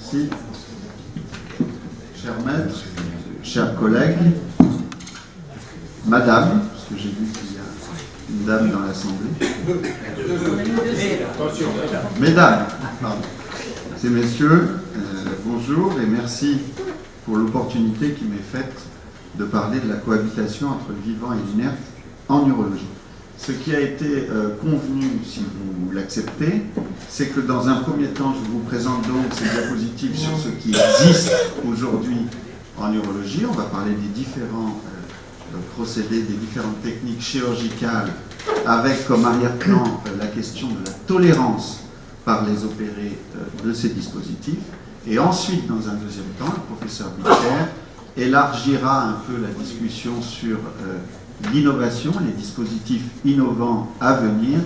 Merci. Cher maître, chers collègues, madame, parce que j'ai vu qu'il y a une dame dans l'Assemblée. Mesdames, pardon. Ces messieurs, bonjour et merci pour l'opportunité qui m'est faite de parler de la cohabitation entre le vivant et l'inerte en urologie. Ce qui a été convenu, si vous l'acceptez, c'est que dans un premier temps, je vous présente donc ces diapositives sur ce qui existe aujourd'hui en urologie. On va parler des différents procédés, des différentes techniques chirurgicales, avec comme arrière-plan la question de la tolérance par les opérés de ces dispositifs. Et ensuite, dans un deuxième temps, le professeur Bitter élargira un peu la discussion sur l'innovation, les dispositifs innovants à venir,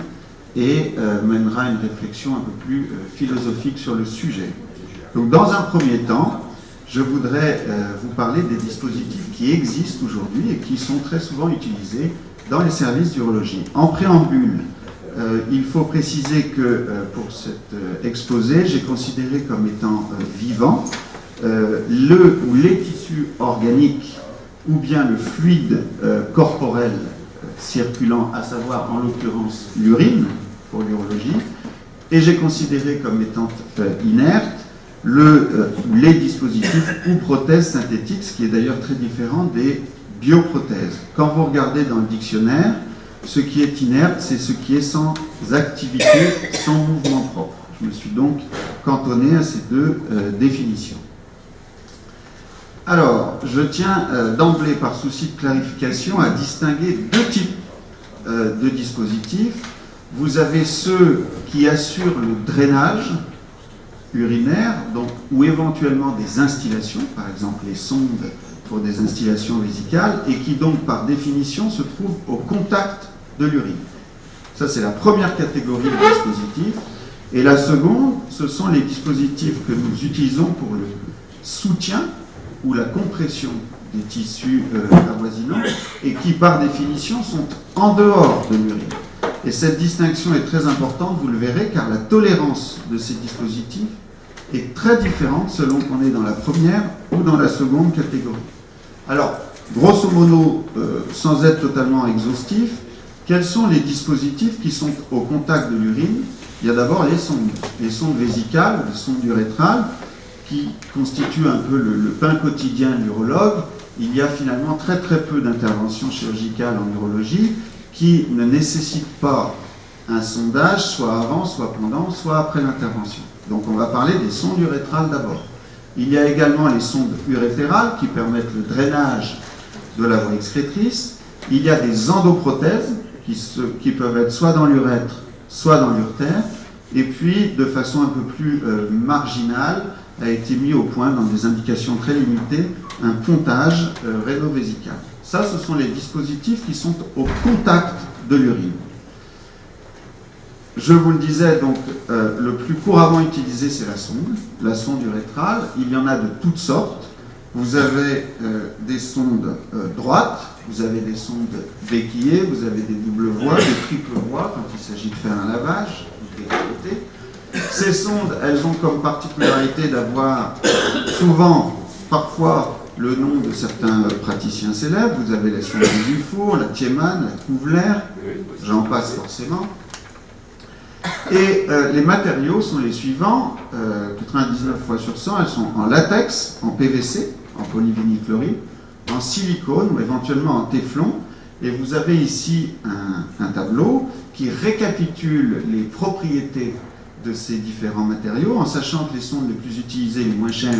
et mènera une réflexion un peu plus philosophique sur le sujet. Donc, dans un premier temps, je voudrais vous parler des dispositifs qui existent aujourd'hui et qui sont très souvent utilisés dans les services d'urologie. En préambule, il faut préciser que pour cet exposé, j'ai considéré comme étant vivant le ou les tissus organiques ou bien le fluide corporel circulant, à savoir en l'occurrence l'urine pour l'urologie, et j'ai considéré comme étant inerte les dispositifs ou prothèses synthétiques, ce qui est d'ailleurs très différent des bioprothèses. Quand vous regardez dans le dictionnaire, ce qui est inerte, c'est ce qui est sans activité, sans mouvement propre. Je me suis donc cantonné à ces deux définitions. Alors, je tiens d'emblée, par souci de clarification, à distinguer deux types de dispositifs. Vous avez ceux qui assurent le drainage urinaire, donc, ou éventuellement des instillations, par exemple les sondes pour des instillations vésicales, et qui donc, par définition, se trouvent au contact de l'urine. Ça, c'est la première catégorie de dispositifs. Et la seconde, ce sont les dispositifs que nous utilisons pour le soutien ou la compression des tissus avoisinants et qui, par définition, sont en dehors de l'urine. Et cette distinction est très importante, vous le verrez, car la tolérance de ces dispositifs est très différente selon qu'on est dans la première ou dans la seconde catégorie. Alors, grosso modo, sans être totalement exhaustif, quels sont les dispositifs qui sont au contact de l'urine? Il y a d'abord les sondes vésicales, les sondes urétrales, qui constituent un peu le pain quotidien de l'urologue. Il y a finalement très très peu d'interventions chirurgicales en urologie qui ne nécessitent pas un sondage, soit avant, soit pendant, soit après l'intervention. Donc on va parler des sondes urétrales d'abord. Il y a également les sondes urétérales qui permettent le drainage de la voie excrétrice. Il y a des endoprothèses qui peuvent être soit dans l'urètre, soit dans l'urtère. Et puis, de façon un peu plus marginale, a été mis au point, dans des indications très limitées, un pontage réno-vésical. Ça, ce sont les dispositifs qui sont au contact de l'urine. Je vous le disais, donc, le plus couramment utilisé, c'est la sonde urétrale. Il y en a de toutes sortes. Vous avez des sondes droites, vous avez des sondes béquillées, vous avez des doubles voies, des triples voies quand il s'agit de faire un lavage des côtés. Ces sondes, elles ont comme particularité d'avoir souvent, parfois, le nom de certains praticiens célèbres. Vous avez les sondes du Dufour, la Tiemann, la Couvler, j'en passe forcément. Et les matériaux sont les suivants, 99 fois sur 100, elles sont en latex, en PVC, en polyvinylchloride, en silicone ou éventuellement en téflon. Et vous avez ici un tableau qui récapitule les propriétés de ces différents matériaux, en sachant que les sondes les plus utilisées, les moins chères,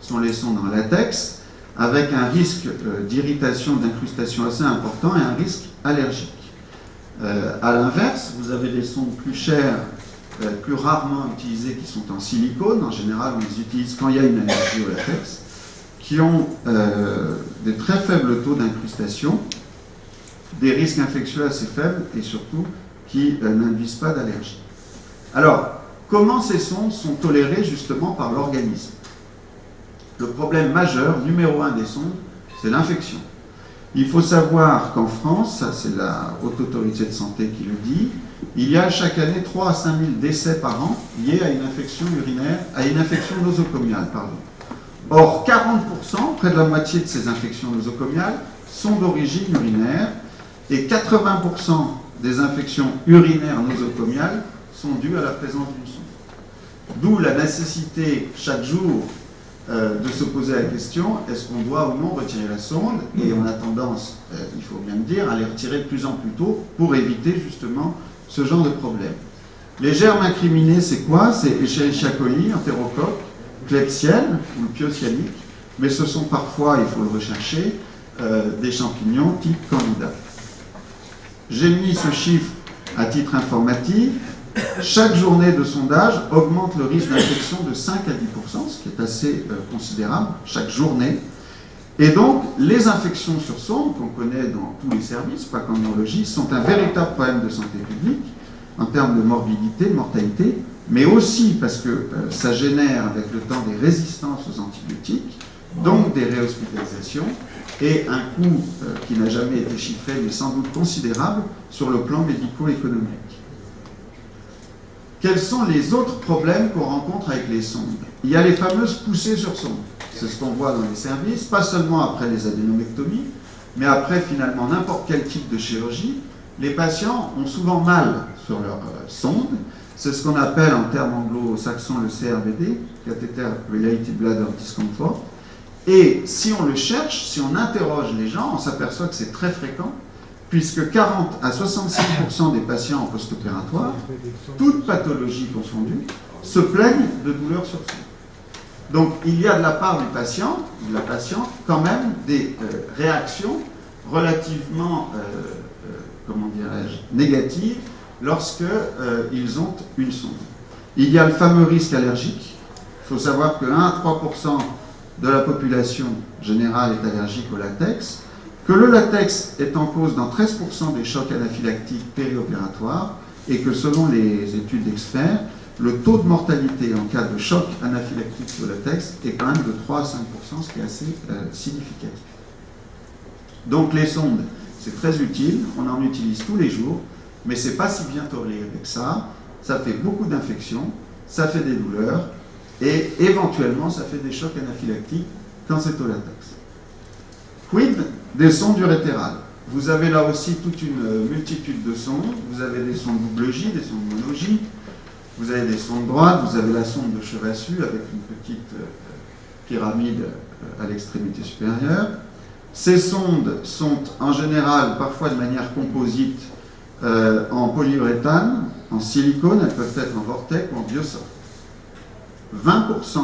sont les sondes en latex, avec un risque d'irritation, d'incrustation assez important et un risque allergique. À l'inverse, vous avez des sondes plus chères, plus rarement utilisées, qui sont en silicone. En général, on les utilise quand il y a une allergie au latex, qui ont des très faibles taux d'incrustation, des risques infectieux assez faibles et surtout qui n'induisent pas d'allergie. Alors, comment ces sondes sont tolérées justement par l'organisme? Le problème majeur, numéro 1 des sondes, c'est l'infection. Il faut savoir qu'en France, ça c'est la Haute Autorité de Santé qui le dit, il y a chaque année 3 à 5 000 décès par an liés à une infection urinaire, à une infection nosocomiale, pardon. Or, 40%, près de la moitié de ces infections nosocomiales, sont d'origine urinaire, et 80% des infections urinaires nosocomiales sont dues à la présence d'une sonde. D'où la nécessité, chaque jour, de se poser la question, est-ce qu'on doit ou non retirer la sonde? Et on a tendance, il faut bien le dire, à les retirer de plus en plus tôt pour éviter justement ce genre de problème. Les germes incriminés, c'est quoi? C'est Escherichia coli, entérocoque, Klebsiella ou le Piocianique, mais ce sont parfois, il faut le rechercher, des champignons type Candida. J'ai mis ce chiffre à titre informatif. Chaque journée de sondage augmente le risque d'infection de 5 à 10%, ce qui est assez considérable, chaque journée. Et donc, les infections sur sonde, qu'on connaît dans tous les services, pas qu'en neurologie, sont un véritable problème de santé publique, en termes de morbidité, de mortalité, mais aussi parce que ça génère avec le temps des résistances aux antibiotiques, donc des réhospitalisations, et un coût qui n'a jamais été chiffré, mais sans doute considérable, sur le plan médico-économique. Quels sont les autres problèmes qu'on rencontre avec les sondes? Il y a les fameuses poussées sur sonde. C'est ce qu'on voit dans les services, pas seulement après les adénomectomies, mais après finalement n'importe quel type de chirurgie. Les patients ont souvent mal sur leur sonde. C'est ce qu'on appelle en termes anglo-saxons le CRBD, Catheter Related Bladder Discomfort. Et si on le cherche, si on interroge les gens, on s'aperçoit que c'est très fréquent, puisque 40 à 65% des patients en post-opératoire, toutes pathologies confondues, se plaignent de douleurs sur sonde. Donc il y a de la part du patient, de la patiente, quand même des réactions relativement, comment dirais-je, négatives lorsqu'ils ont une sonde. Il y a le fameux risque allergique. Il faut savoir que 1 à 3% de la population générale est allergique au latex, que le latex est en cause dans 13% des chocs anaphylactiques périopératoires et que selon les études d'experts, le taux de mortalité en cas de choc anaphylactique au latex est quand même de 3 à 5%, ce qui est assez significatif. Donc les sondes, c'est très utile, on en utilise tous les jours, mais c'est pas si bien toléré avec ça. Ça fait beaucoup d'infections, ça fait des douleurs, et éventuellement ça fait des chocs anaphylactiques quand c'est au latex. Quid des sondes urétérales? Vous avez là aussi toute une multitude de sondes. Vous avez des sondes double J, des sondes mono J, vous avez des sondes droites, vous avez la sonde de Chevassus avec une petite pyramide à l'extrémité supérieure. Ces sondes sont en général, parfois de manière composite, en polyuréthane, en silicone, elles peuvent être en vortex ou en biosol. 20%,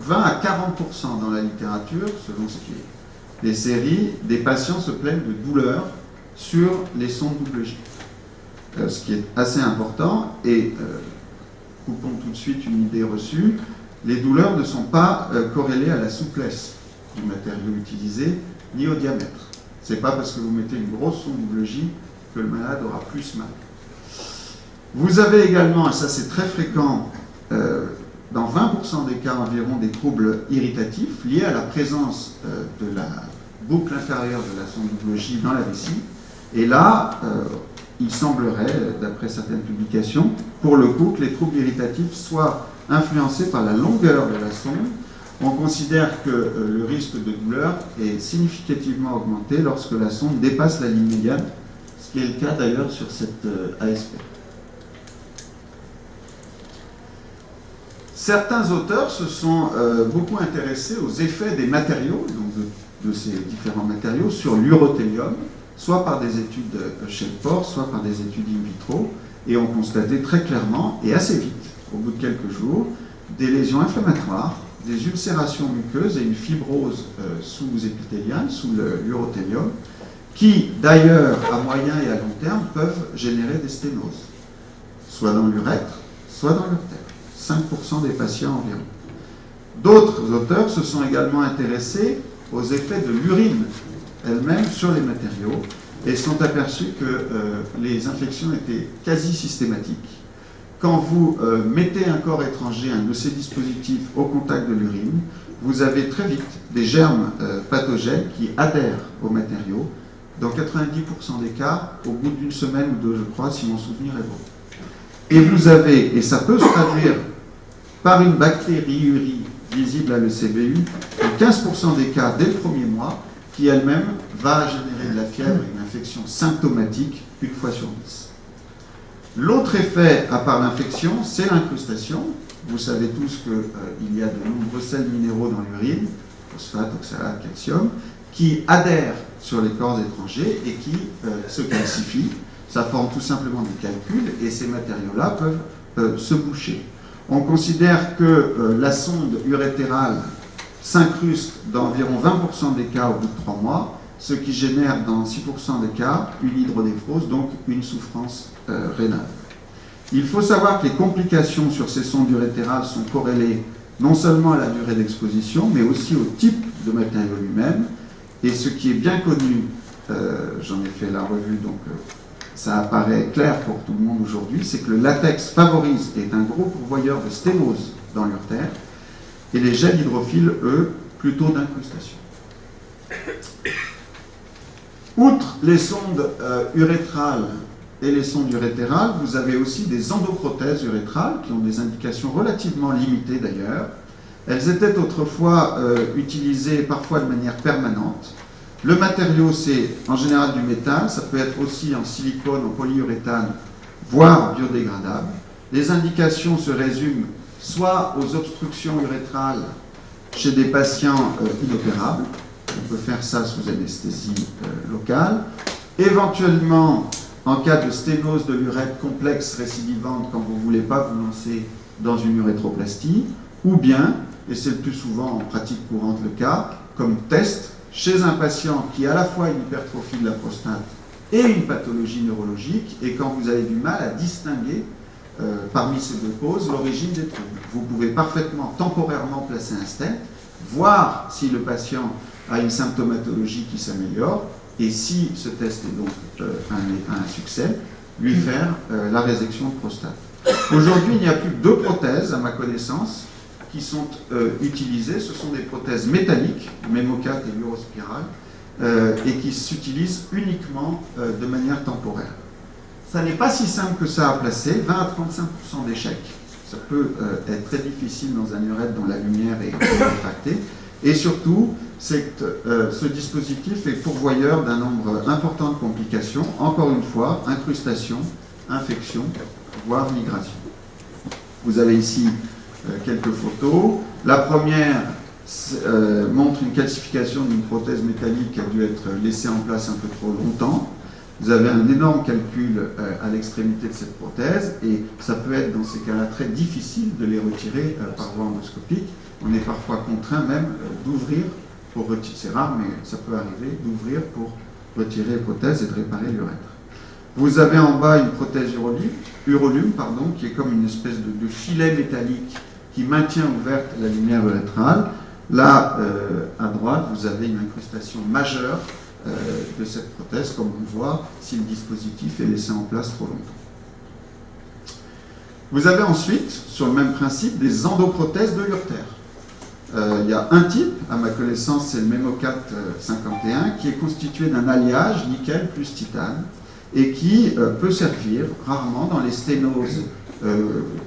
20 à 40% dans la littérature, selon ce qui est des séries, des patients se plaignent de douleurs sur les sondes double J. Ce qui est assez important, et coupons tout de suite une idée reçue, les douleurs ne sont pas corrélées à la souplesse du matériau utilisé, ni au diamètre. Ce n'est pas parce que vous mettez une grosse sonde double J que le malade aura plus mal. Vous avez également, et ça c'est très fréquent, dans 20% des cas environ, des troubles irritatifs liés à la présence de la boucle inférieure de la sonde double J dans la vessie. Et là, il semblerait, d'après certaines publications, pour le coup, que les troubles irritatifs soient influencés par la longueur de la sonde. On considère que le risque de douleur est significativement augmenté lorsque la sonde dépasse la ligne médiane, ce qui est le cas d'ailleurs sur cette ASP. Certains auteurs se sont beaucoup intéressés aux effets des matériaux, donc de ces différents matériaux, sur l'urothélium, soit par des études chez le porc, soit par des études in vitro, et ont constaté très clairement, et assez vite, au bout de quelques jours, des lésions inflammatoires, des ulcérations muqueuses et une fibrose sous-épithéliale, sous l'urothélium, qui, d'ailleurs, à moyen et à long terme, peuvent générer des sténoses, soit dans l'urètre, soit dans l'artère. 5% des patients environ. D'autres auteurs se sont également intéressés aux effets de l'urine elle-même sur les matériaux et sont aperçus que les infections étaient quasi systématiques quand vous mettez un corps étranger, un de ces dispositifs, au contact de l'urine, vous avez très vite des germes pathogènes qui adhèrent au matériau, dans 90% des cas, au bout d'une semaine ou deux, je crois, si mon souvenir est bon. Et vous avez, et ça peut se traduire par une bactériurie visible à l'ECVU, dans 15% des cas dès le premier mois, qui elle-même va générer de la fièvre et une infection symptomatique une fois sur 10. L'autre effet, à part l'infection, c'est l'incrustation. Vous savez tous qu'il y a de nombreux sels minéraux dans l'urine, phosphate, oxalate, calcium, qui adhèrent sur les corps étrangers et qui se calcifient. Ça forme tout simplement des calculs et ces matériaux-là peuvent se boucher. On considère que la sonde urétérale s'incruste dans environ 20% des cas au bout de 3 mois, ce qui génère dans 6% des cas une hydronéphrose, donc une souffrance rénale. Il faut savoir que les complications sur ces sondes urétérales sont corrélées non seulement à la durée d'exposition, mais aussi au type de matériau lui-même. Et ce qui est bien connu, j'en ai fait la revue, donc ça apparaît clair pour tout le monde aujourd'hui, c'est que le latex favorise et est un gros pourvoyeur de sténose dans l'urtère, et les gels hydrophiles, eux, plutôt d'incrustation. Outre les sondes urétrales et les sondes urétérales, vous avez aussi des endoprothèses urétrales qui ont des indications relativement limitées d'ailleurs. Elles étaient autrefois utilisées parfois de manière permanente. Le matériau, c'est en général du métal, ça peut être aussi en silicone, en polyuréthane, voire biodégradable. Les indications se résument soit aux obstructions urétrales chez des patients inopérables, on peut faire ça sous anesthésie locale, éventuellement en cas de sténose de l'urètre complexe récidivante quand vous ne voulez pas vous lancer dans une urétroplastie, ou bien, et c'est le plus souvent en pratique courante le cas, comme test chez un patient qui a à la fois une hypertrophie de la prostate et une pathologie neurologique, et quand vous avez du mal à distinguer parmi ces deux causes l'origine des troubles. Vous pouvez parfaitement, temporairement placer un stent, voir si le patient a une symptomatologie qui s'améliore, et si ce test est donc un succès, lui faire la résection de prostate. Aujourd'hui, il n'y a plus que 2 prothèses, à ma connaissance, qui sont utilisées. Ce sont des prothèses métalliques, Mémocat et l'urospiral, et qui s'utilisent uniquement de manière temporaire. Ça n'est pas si simple que ça à placer, 20 à 35% d'échecs. Ça peut être très difficile dans un urètre dont la lumière est réfractée. Et surtout, ce dispositif est pourvoyeur d'un nombre important de complications. Encore une fois, incrustation, infection, voire migration. Vous avez ici quelques photos. La première montre une calcification d'une prothèse métallique qui a dû être laissée en place un peu trop longtemps. Vous avez un énorme calcul à l'extrémité de cette prothèse et ça peut être dans ces cas-là très difficile de les retirer par voie endoscopique. On est parfois contraint même d'ouvrir pour retirer, c'est rare mais ça peut arriver, d'ouvrir pour retirer les prothèses et de réparer l'urètre. Vous avez en bas une prothèse urolume, qui est comme une espèce de filet métallique qui maintient ouverte la lumière urétrale. Là, à droite, vous avez une incrustation majeure de cette prothèse, comme on voit si le dispositif est laissé en place trop longtemps. Vous avez ensuite, sur le même principe, des endoprothèses de l'urtère. Il y a un type, à ma connaissance, c'est le Mémocat 51, qui est constitué d'un alliage nickel plus titane, et qui peut servir rarement dans les sténoses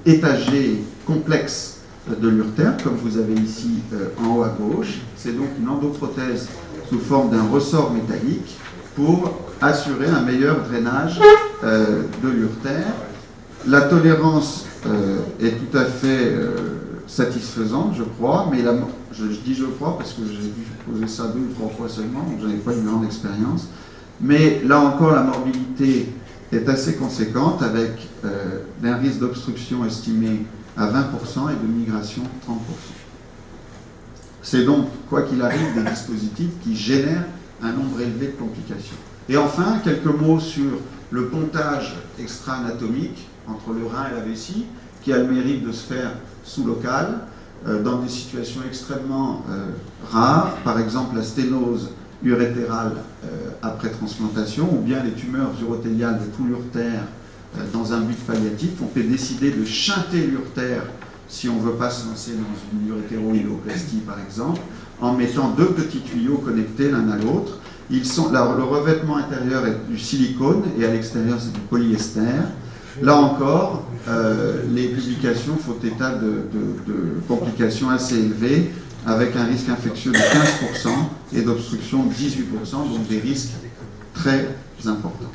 étagées complexes de l'urtère, comme vous avez ici en haut à gauche. C'est donc une endoprothèse sous forme d'un ressort métallique pour assurer un meilleur drainage de l'urtère. La tolérance est tout à fait satisfaisante, je crois, mais je dis je crois parce que j'ai dû poser ça 2 ou 3 fois seulement, donc je n'avais pas une grande expérience. Mais là encore, la morbidité est assez conséquente avec un risque d'obstruction estimé à 20% et de migration 30%. C'est donc, quoi qu'il arrive, des dispositifs qui génèrent un nombre élevé de complications. Et enfin, quelques mots sur le pontage extra-anatomique entre le rein et la vessie, qui a le mérite de se faire sous local, dans des situations extrêmement rares, par exemple la sténose urétérale après transplantation, ou bien les tumeurs urothéliales de tout l'urtère dans un but palliatif. On peut décider de shunter l'urtère si on ne veut pas se lancer dans une urétéro-iléoplastie par exemple, en mettant deux petits tuyaux connectés l'un à l'autre. Le revêtement intérieur est du silicone et à l'extérieur c'est du polyester. Là encore, les publications font état de complications assez élevées, avec un risque infectieux de 15% et d'obstruction de 18%, donc des risques très importants.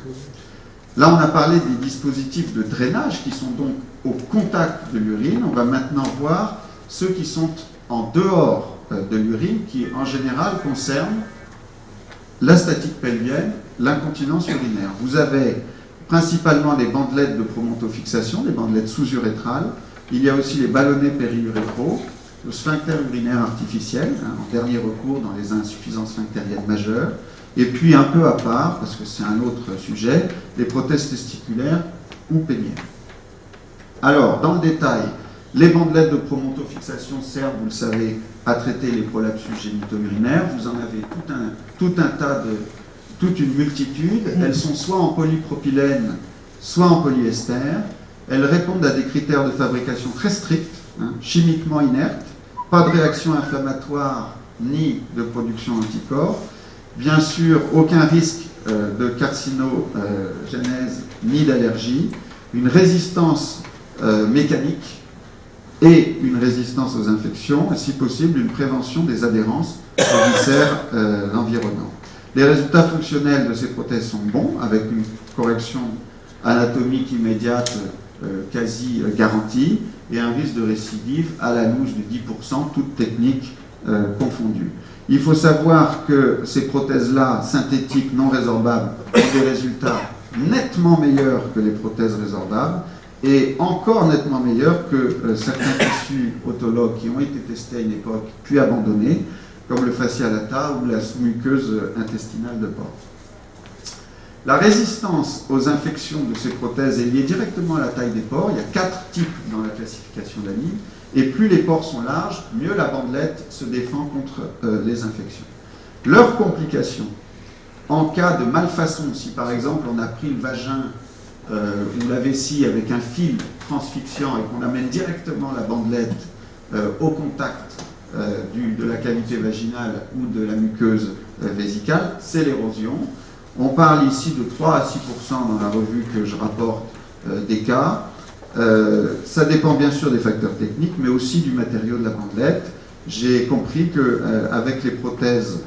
Là, on a parlé des dispositifs de drainage qui sont donc au contact de l'urine. On va maintenant voir ceux qui sont en dehors de l'urine, qui en général concernent la statique pelvienne, l'incontinence urinaire. Vous avez principalement les bandelettes de promontofixation, les bandelettes sous-urétrales. Il y a aussi les ballonnets périurétraux, le sphincter urinaire artificiel, en dernier recours dans les insuffisances sphinctériennes majeures. Et puis un peu à part, parce que c'est un autre sujet, les prothèses testiculaires ou péniennes. Alors, dans le détail, les bandelettes de promontofixation servent, vous le savez, à traiter les prolapsus génito-urinaires. Vous en avez toute une multitude. Elles sont soit en polypropylène, soit en polyester. Elles répondent à des critères de fabrication très stricts, chimiquement inertes, pas de réaction inflammatoire ni de production d'anticorps. Bien sûr, aucun risque de carcinogénèse ni d'allergie, une résistance mécanique et une résistance aux infections, et si possible, une prévention des adhérences aux viscères environnants. Les résultats fonctionnels de ces prothèses sont bons, avec une correction anatomique immédiate quasi garantie, et un risque de récidive à la louche de 10%, toutes techniques confondues. Il faut savoir que ces prothèses-là, synthétiques, non résorbables, ont des résultats nettement meilleurs que les prothèses résorbables, et encore nettement meilleurs que certains tissus autologues qui ont été testés à une époque, puis abandonnés, comme le fascia lata ou la sous-muqueuse intestinale de porc. La résistance aux infections de ces prothèses est liée directement à la taille des pores. Il y a 4 types dans la classification d'Anime, et plus les pores sont larges, mieux la bandelette se défend contre les infections. Leurs complications, en cas de malfaçon, si par exemple on a pris le vagin ou la vessie avec un fil transfixiant et qu'on amène directement la bandelette au contact de la cavité vaginale ou de la muqueuse vésicale, c'est l'érosion. On parle ici de 3 à 6% dans la revue que je rapporte des cas. Ça dépend bien sûr des facteurs techniques, mais aussi du matériau de la bandelette. J'ai compris qu'avec les prothèses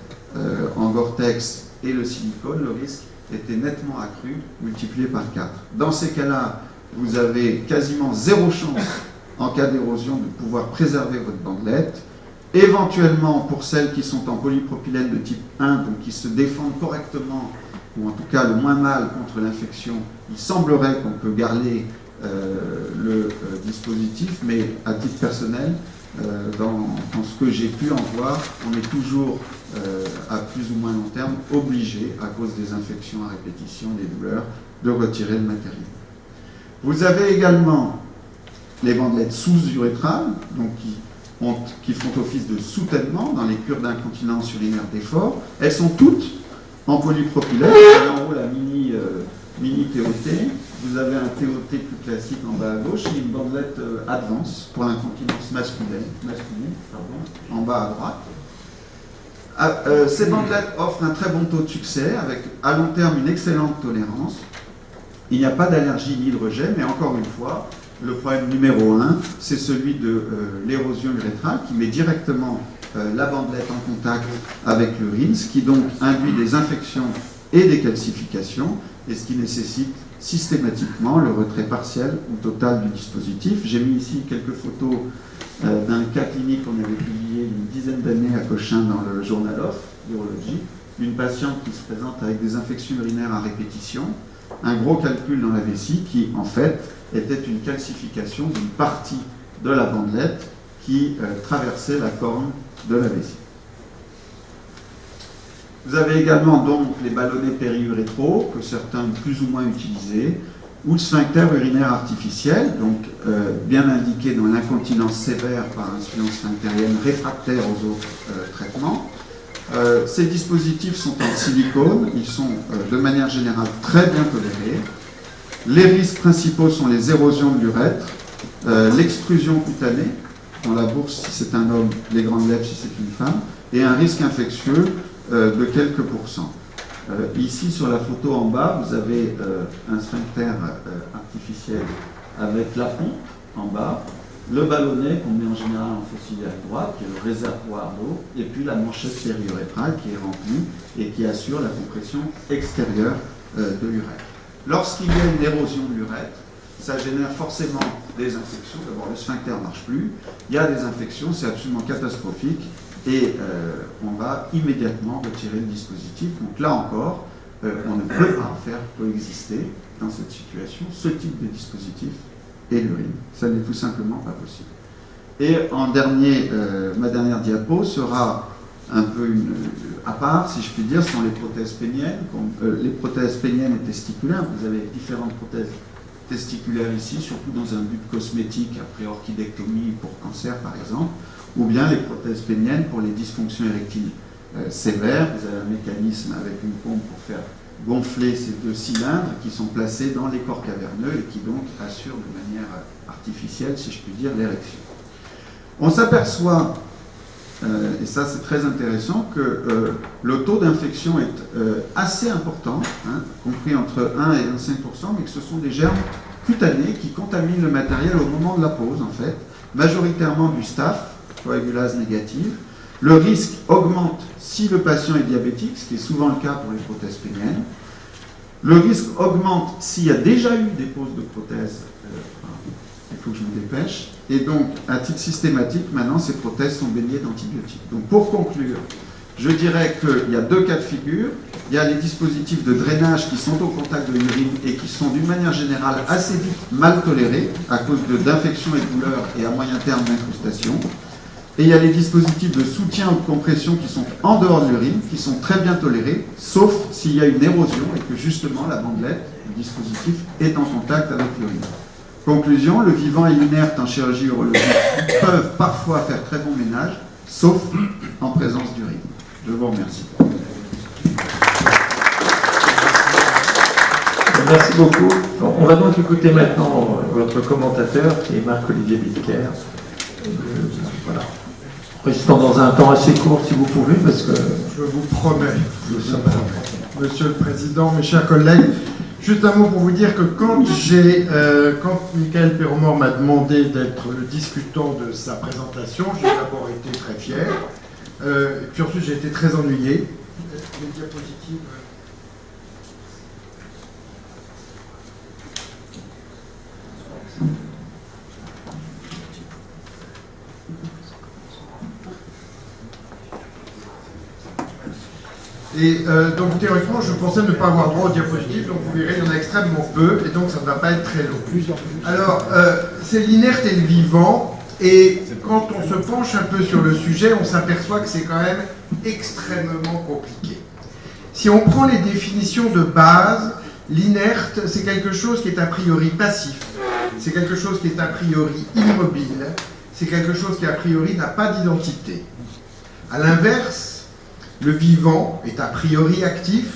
en Gore-Tex et le silicone, le risque était nettement accru, multiplié par 4. Dans ces cas-là, vous avez quasiment 0 chance, en cas d'érosion, de pouvoir préserver votre bandelette. Éventuellement, pour celles qui sont en polypropylène de type 1, donc qui se défendent correctement, ou en tout cas le moins mal contre l'infection, il semblerait qu'on peut garder le dispositif, mais à titre personnel, dans ce que j'ai pu en voir, on est toujours à plus ou moins long terme obligé, à cause des infections à répétition, des douleurs, de retirer le matériel. Vous avez également les bandelettes sous-urétrales, donc qui font office de soutènement dans les cures d'incontinence urinaire d'effort. Elles sont toutes en polypropylène. Vous avez en haut la mini TOT. Vous avez un TOT plus classique en bas à gauche et une bandelette Advance pour l'incontinence masculine, en bas à droite. Ces bandelettes offrent un très bon taux de succès avec à long terme une excellente tolérance. Il n'y a pas d'allergie ni de rejet, mais encore une fois, le problème numéro 1, c'est celui de l'érosion urétrale qui met directement la bandelette en contact avec l'urine, ce qui donc induit des infections et des calcifications, et ce qui nécessite systématiquement le retrait partiel ou total du dispositif. J'ai mis ici quelques photos d'un cas clinique qu'on avait publié une dizaine d'années à Cochin dans le Journal of Urology, une patiente qui se présente avec des infections urinaires à répétition, un gros calcul dans la vessie qui, en fait, était une calcification d'une partie de la bandelette qui traversait la corne de la vessie. Vous avez également donc les ballonnets périurétraux, que certains ont plus ou moins utilisés, ou le sphincter urinaire artificiel, donc bien indiqué dans l'incontinence sévère par insuffisance sphinctérienne réfractaire aux autres traitements. Ces dispositifs sont en silicone, ils sont de manière générale très bien tolérés. Les risques principaux sont les érosions de l'urètre, l'extrusion cutanée, dans la bourse si c'est un homme, les grandes lèvres si c'est une femme, et un risque infectieux de quelques pourcents. Ici, sur la photo en bas, vous avez un sphincter artificiel avec la pompe en bas, le ballonnet qu'on met en général en fossile à droite, qui est le réservoir d'eau, et puis la manchette périurétrale qui est remplie et qui assure la compression extérieure de l'urètre. Lorsqu'il y a une érosion de l'urètre, ça génère forcément des infections. D'abord, le sphincter ne marche plus, il y a des infections, c'est absolument catastrophique, et on va immédiatement retirer le dispositif. Donc là encore, on ne peut pas faire coexister dans cette situation ce type de dispositif et l'urine. Ça n'est tout simplement pas possible. Et en dernier, ma dernière diapo sera un peu à part, si je puis dire, ce sont les prothèses péniennes. Les prothèses péniennes et testiculaires, vous avez différentes prothèses testiculaires ici, surtout dans un but cosmétique, après orchidectomie pour cancer par exemple, ou bien les prothèses péniennes pour les dysfonctions érectiles sévères. Vous avez un mécanisme avec une pompe pour faire gonfler ces deux cylindres qui sont placés dans les corps caverneux et qui donc assurent de manière artificielle, si je puis dire, l'érection. On s'aperçoit, et ça c'est très intéressant, que le taux d'infection est assez important, compris entre 1 et 25%, mais que ce sont des germes cutanés qui contaminent le matériel au moment de la pose, en fait, majoritairement du staph, coagulase négative. Le risque augmente si le patient est diabétique, ce qui est souvent le cas pour les prothèses péniennes. Le risque augmente s'il y a déjà eu des poses de prothèses. Il faut que je me dépêche. Et donc, à titre systématique, maintenant, ces prothèses sont baignées d'antibiotiques. Donc, pour conclure, je dirais qu'il y a deux cas de figure. Il y a les dispositifs de drainage qui sont au contact de l'urine et qui sont, d'une manière générale, assez vite mal tolérés à cause d'infections et de douleurs et à moyen terme d'incrustation. Et il y a les dispositifs de soutien ou de compression qui sont en dehors de l'urine, qui sont très bien tolérés, sauf s'il y a une érosion et que justement la bandelette, le dispositif, est en contact avec l'urine. Conclusion, le vivant et l'inerte en chirurgie urologique peuvent parfois faire très bon ménage, sauf en présence d'urine. Je vous remercie. Merci beaucoup. On va donc écouter maintenant votre commentateur, qui est Marc-Olivier Bitker. Voilà. Restant dans un temps assez court, si vous pouvez, parce que... Je vous promets, Monsieur le Président, mes chers collègues, juste un mot pour vous dire que quand Michael Perromort m'a demandé d'être le discutant de sa présentation, j'ai d'abord été très fier, et puis ensuite j'ai été très ennuyé. Les diapositives... Et donc théoriquement, je pensais ne pas avoir droit aux diapositives, donc vous verrez, il y en a extrêmement peu, et donc ça ne va pas être très long. Alors, c'est l'inerte et le vivant, et quand on se penche un peu sur le sujet, on s'aperçoit que c'est quand même extrêmement compliqué. Si on prend les définitions de base, l'inerte, c'est quelque chose qui est a priori passif, c'est quelque chose qui est a priori immobile, c'est quelque chose qui a priori n'a pas d'identité. À l'inverse, le vivant est a priori actif,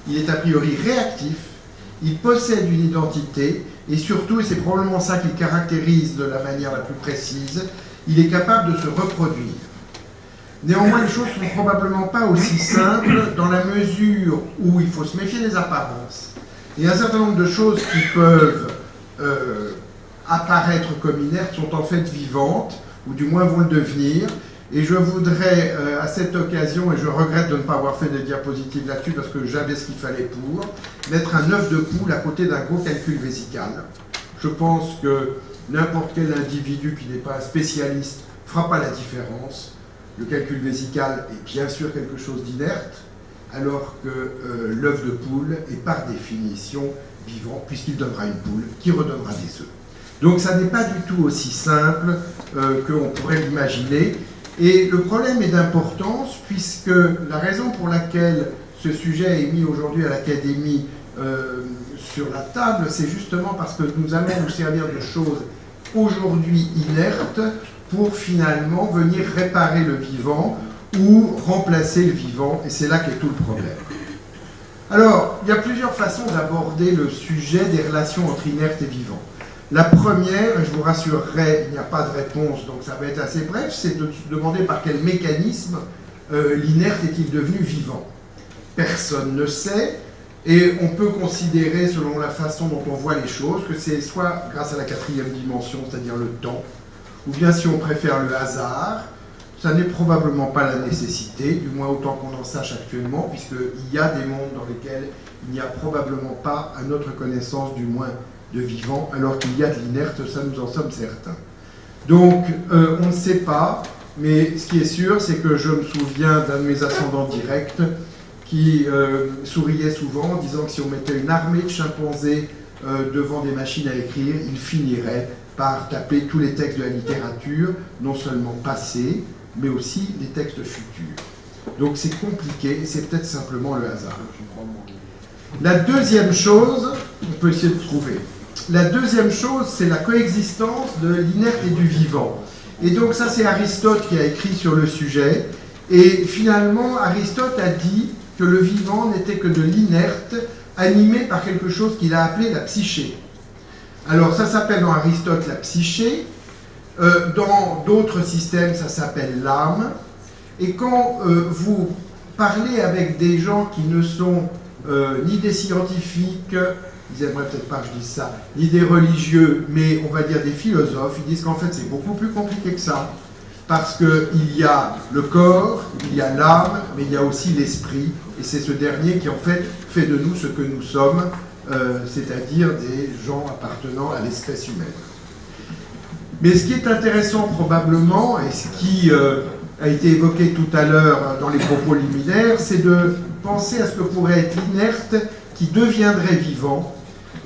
il est a priori réactif, il possède une identité, et surtout, et c'est probablement ça qui le caractérise de la manière la plus précise, il est capable de se reproduire. Néanmoins, les choses ne sont probablement pas aussi simples dans la mesure où il faut se méfier des apparences. Et un certain nombre de choses qui peuvent apparaître comme inertes sont en fait vivantes, ou du moins vont le devenir. Et je voudrais, à cette occasion, et je regrette de ne pas avoir fait de diapositives là-dessus parce que j'avais ce qu'il fallait pour, mettre un œuf de poule à côté d'un gros calcul vésical. Je pense que n'importe quel individu qui n'est pas un spécialiste ne fera pas la différence. Le calcul vésical est bien sûr quelque chose d'inerte, alors que l'œuf de poule est par définition vivant, puisqu'il donnera une poule qui redonnera des œufs. Donc ça n'est pas du tout aussi simple qu'on pourrait l'imaginer. Et le problème est d'importance, puisque la raison pour laquelle ce sujet est mis aujourd'hui à l'Académie sur la table, c'est justement parce que nous allons nous servir de choses aujourd'hui inertes pour finalement venir réparer le vivant ou remplacer le vivant, et c'est là qu'est tout le problème. Alors, il y a plusieurs façons d'aborder le sujet des relations entre inerte et vivant. La première, et je vous rassurerai, il n'y a pas de réponse, donc ça va être assez bref, c'est de se demander par quel mécanisme l'inerte est-il devenu vivant. Personne ne sait, et on peut considérer, selon la façon dont on voit les choses, que c'est soit grâce à la quatrième dimension, c'est-à-dire le temps, ou bien si on préfère le hasard. Ça n'est probablement pas la nécessité, du moins autant qu'on en sache actuellement, puisqu'il y a des mondes dans lesquels il n'y a probablement pas, à notre connaissance du moins, de vivant, alors qu'il y a de l'inerte, ça nous en sommes certains. Donc, on ne sait pas, mais ce qui est sûr, c'est que je me souviens d'un de mes ascendants directs qui souriait souvent en disant que si on mettait une armée de chimpanzés devant des machines à écrire, ils finiraient par taper tous les textes de la littérature, non seulement passés, mais aussi les textes futurs. Donc c'est compliqué, et c'est peut-être simplement le hasard. La deuxième chose, on peut essayer de trouver. La deuxième chose, c'est la coexistence de l'inerte et du vivant. Et donc ça, c'est Aristote qui a écrit sur le sujet. Et finalement, Aristote a dit que le vivant n'était que de l'inerte, animé par quelque chose qu'il a appelé la psyché. Alors ça s'appelle dans Aristote la psyché. Dans d'autres systèmes, ça s'appelle l'âme. Et quand vous parlez avec des gens qui ne sont ni des scientifiques, ils n'aimeraient peut-être pas que je dise ça, ni des religieux, mais on va dire des philosophes, ils disent qu'en fait c'est beaucoup plus compliqué que ça. Parce qu'il y a le corps, il y a l'âme, mais il y a aussi l'esprit. Et c'est ce dernier qui en fait de nous ce que nous sommes, c'est-à-dire des gens appartenant à l'espèce humaine. Mais ce qui est intéressant probablement, et ce qui a été évoqué tout à l'heure dans les propos liminaires, c'est de penser à ce que pourrait être l'inerte qui deviendrait vivant,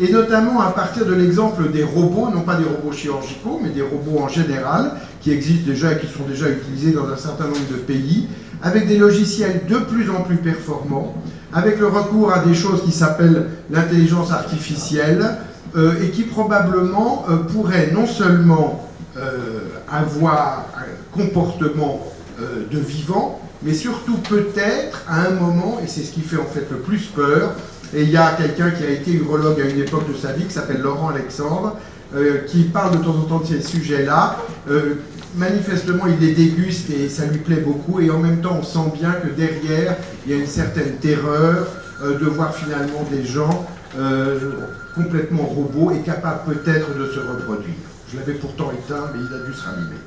et notamment à partir de l'exemple des robots, non pas des robots chirurgicaux, mais des robots en général, qui existent déjà et qui sont déjà utilisés dans un certain nombre de pays, avec des logiciels de plus en plus performants, avec le recours à des choses qui s'appellent l'intelligence artificielle, et qui probablement pourraient non seulement avoir un comportement de vivant, mais surtout peut-être à un moment, et c'est ce qui fait en fait le plus peur, et il y a quelqu'un qui a été urologue à une époque de sa vie, qui s'appelle Laurent Alexandre, qui parle de temps en temps de ces sujets-là. Manifestement, il les déguste et ça lui plaît beaucoup, et en même temps, on sent bien que derrière, il y a une certaine terreur de voir finalement des gens complètement robots et capables peut-être de se reproduire. Je l'avais pourtant éteint, mais il a dû se rallumer.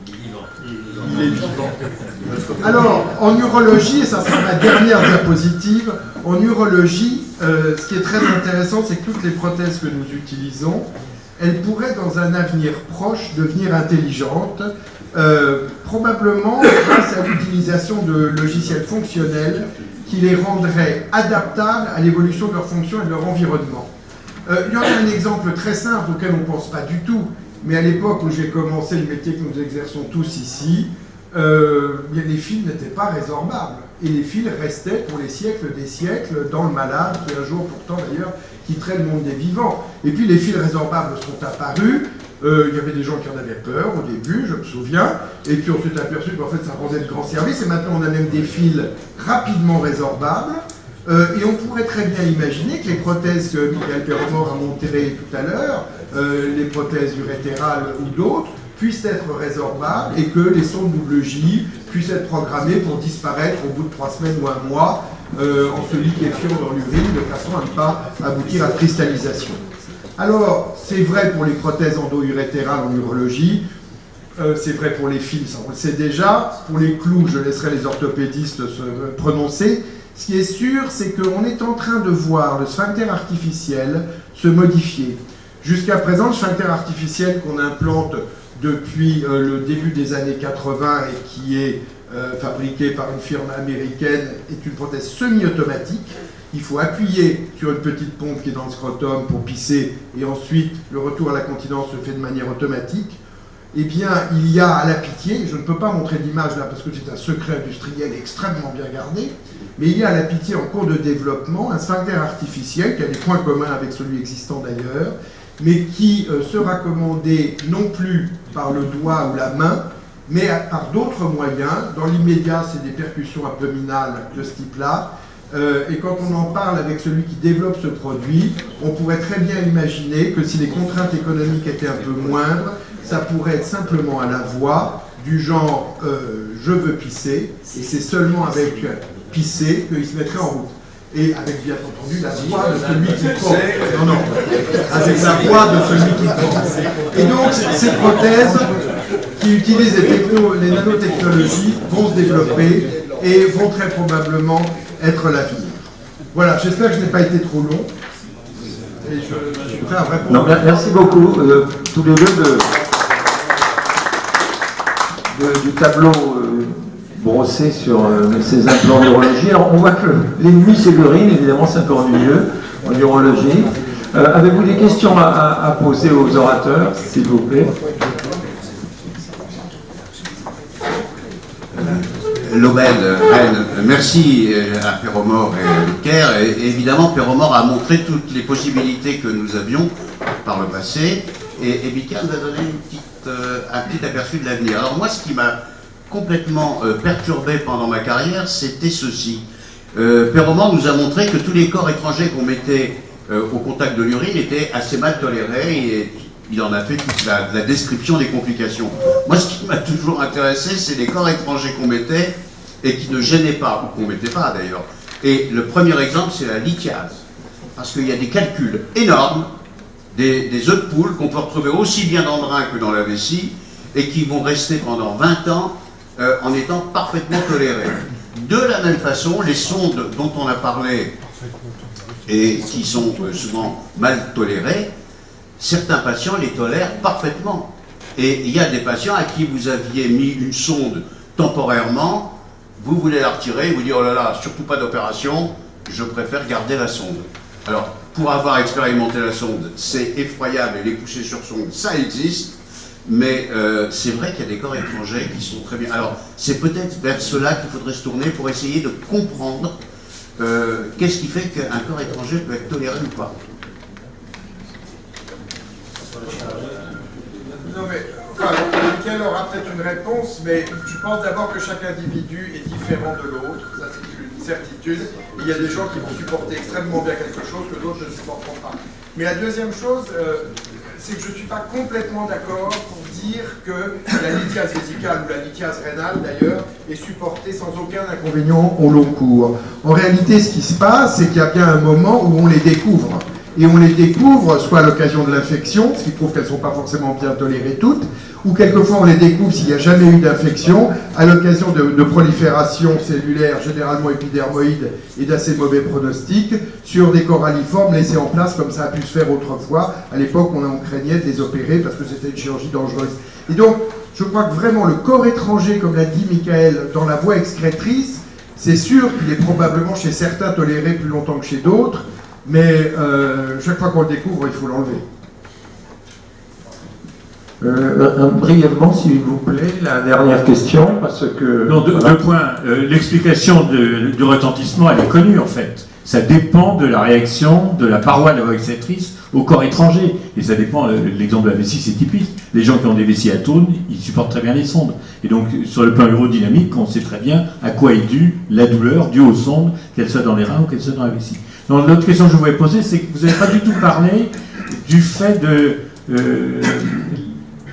Il est vivant. Alors, en urologie, et ça sera ma dernière diapositive, en urologie, ce qui est très intéressant, c'est que toutes les prothèses que nous utilisons, elles pourraient dans un avenir proche devenir intelligentes, probablement grâce à l'utilisation de logiciels fonctionnels qui les rendraient adaptables à l'évolution de leurs fonctions et de leur environnement. Il y en a un exemple très simple auquel on ne pense pas du tout, mais à l'époque où j'ai commencé le métier que nous exerçons tous ici, les fils n'étaient pas résorbables. Et les fils restaient pour les siècles des siècles dans le malade, qui un jour pourtant d'ailleurs quitterait le monde des vivants. Et puis les fils résorbables sont apparus, il y avait des gens qui en avaient peur au début, je me souviens, et puis on s'est aperçu qu'en fait ça rendait de grands services, et maintenant on a même des fils rapidement résorbables. Et on pourrait très bien imaginer que les prothèses que Michael Perremort a montrées tout à l'heure, les prothèses urétérales ou d'autres, puissent être résorbables et que les sondes double J puissent être programmées pour disparaître au bout de 3 semaines ou 1 mois en se liquéfiant dans l'urine de façon à ne pas aboutir à cristallisation. Alors, c'est vrai pour les prothèses endo-urétérales en urologie, c'est vrai pour les fils, on le sait déjà. Pour les clous, je laisserai les orthopédistes se prononcer. Ce qui est sûr, c'est qu'on est en train de voir le sphincter artificiel se modifier. Jusqu'à présent, le sphincter artificiel qu'on implante depuis le début des années 80 et qui est fabriqué par une firme américaine est une prothèse semi-automatique. Il faut appuyer sur une petite pompe qui est dans le scrotum pour pisser et ensuite le retour à la continence se fait de manière automatique. Eh bien, il y a à la Pitié, je ne peux pas montrer d'image là parce que c'est un secret industriel extrêmement bien gardé, mais il y a à la Pitié en cours de développement un sphincter artificiel qui a des points communs avec celui existant d'ailleurs, mais qui sera commandé non plus par le doigt ou la main, mais par d'autres moyens. Dans l'immédiat, c'est des percussions abdominales de ce type-là. Et quand on en parle avec celui qui développe ce produit, on pourrait très bien imaginer que si les contraintes économiques étaient un peu moindres, ça pourrait être simplement à la voix du genre je veux pisser, et c'est seulement avec pisser qu'il se mettrait en route. Et avec bien entendu la voix de celui qui porte. Non, avec la voix de celui qui porte. Et donc ces prothèses qui utilisent les nanotechnologies vont se développer et vont très probablement être l'avenir. Voilà, j'espère que je n'ai pas été trop long. Et je suis prêt à répondre. Non, merci beaucoup, tous les deux, du tableau brossé sur ces implants d'urologie. Alors, on voit que l'ennemi, c'est l'urine, évidemment, c'est un peu ennuyeux en urologie. Avez-vous des questions à poser aux orateurs, s'il vous plaît? Lobel, merci à Perromort et à Bitker. Et évidemment, Perromort a montré toutes les possibilités que nous avions par le passé, et Bitker nous a donné un petit aperçu de l'avenir. Alors moi, ce qui m'a complètement perturbé pendant ma carrière, c'était ceci. Perromort nous a montré que tous les corps étrangers qu'on mettait au contact de l'urine étaient assez mal tolérés, et il en a fait toute la description des complications. Moi, ce qui m'a toujours intéressé, c'est les corps étrangers qu'on mettait et qui ne gênaient pas, ou qu'on ne mettait pas d'ailleurs. Et le premier exemple, c'est la lithiase. Parce qu'il y a des calculs énormes, des œufs de poule qu'on peut retrouver aussi bien dans le rein que dans la vessie, et qui vont rester pendant 20 ans en étant parfaitement tolérés. De la même façon, les sondes dont on a parlé et qui sont souvent mal tolérées, certains patients les tolèrent parfaitement. Et il y a des patients à qui vous aviez mis une sonde temporairement, vous voulez la retirer, vous dites oh là là, surtout pas d'opération, je préfère garder la sonde. Alors, pour avoir expérimenté la sonde, c'est effroyable, et les coucher sur sonde, ça existe, mais c'est vrai qu'il y a des corps étrangers qui sont très bien. Alors, c'est peut-être vers cela qu'il faudrait se tourner pour essayer de comprendre qu'est-ce qui fait qu'un corps étranger peut être toléré ou pas. Non mais, enfin, Michael aura peut-être une réponse, mais je pense d'abord que chaque individu est différent de l'autre, ça c'est une certitude. Il y a des gens qui vont supporter extrêmement bien quelque chose que d'autres ne supporteront pas. Mais la deuxième chose, c'est que je ne suis pas complètement d'accord pour dire que la lithiase vésicale ou la lithiase rénale d'ailleurs est supportée sans aucun inconvénient au long cours. En réalité, ce qui se passe, c'est qu'il y a bien un moment où on les découvre. Et on les découvre soit à l'occasion de l'infection, ce qui prouve qu'elles ne sont pas forcément bien tolérées toutes, ou quelquefois on les découvre s'il n'y a jamais eu d'infection, à l'occasion de prolifération cellulaire, généralement épidermoïde et d'assez mauvais pronostic, sur des coralliformes laissés en place comme ça a pu se faire autrefois. À l'époque, on craignait de les opérer parce que c'était une chirurgie dangereuse. Et donc, je crois que vraiment le corps étranger, comme l'a dit Michael, dans la voie excrétrice, c'est sûr qu'il est probablement chez certains toléré plus longtemps que chez d'autres, mais chaque fois qu'on le découvre, il faut l'enlever. Brièvement, s'il vous plaît, la dernière question, parce que... Non, deux points. L'explication du retentissement, elle est connue, en fait. Ça dépend de la réaction de la paroi de la voie excrétrice au corps étranger. Et ça dépend, l'exemple de la vessie, c'est typique. Les gens qui ont des vessies atones, ils supportent très bien les sondes. Et donc, sur le plan urodynamique, on sait très bien à quoi est due la douleur due aux sondes, qu'elles soient dans les reins ou qu'elles soient dans la vessie. Donc, l'autre question que je voulais poser, c'est que vous n'avez pas du tout parlé du fait de...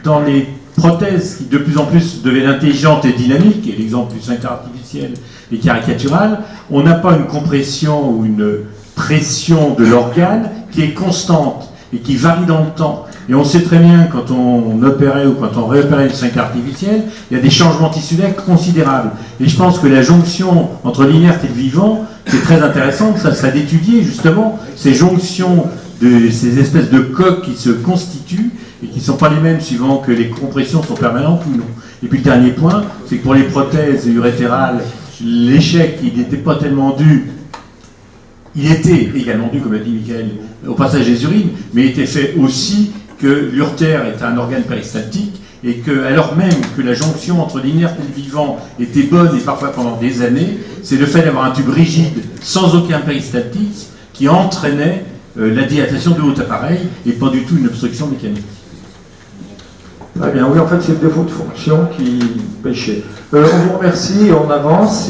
dans les prothèses qui de plus en plus deviennent intelligentes et dynamiques, et l'exemple du sphincter artificiel est caricatural, on n'a pas une compression ou une pression de l'organe qui est constante et qui varie dans le temps. Et on sait très bien, quand on opérait ou quand on réopérait le sphincter artificiel, il y a des changements tissulaires considérables. Et je pense que la jonction entre l'inerte et le vivant, c'est très intéressant, ça serait d'étudier justement ces jonctions, ces espèces de coques qui se constituent et qui ne sont pas les mêmes suivant que les compressions sont permanentes ou non. Et puis le dernier point, c'est que pour les prothèses urétérales, l'échec, il n'était pas tellement dû, il était également dû, comme a dit Michael, au passage des urines, mais il était fait aussi que l'urtère est un organe péristaltique et que, alors même que la jonction entre l'inerte et le vivant était bonne et parfois pendant des années, c'est le fait d'avoir un tube rigide sans aucun péristaltisme qui entraînait la dilatation de haut appareil et pas du tout une obstruction mécanique. Très bien, oui, en fait, c'est le défaut de fonction qui pêchait. On vous remercie et on avance.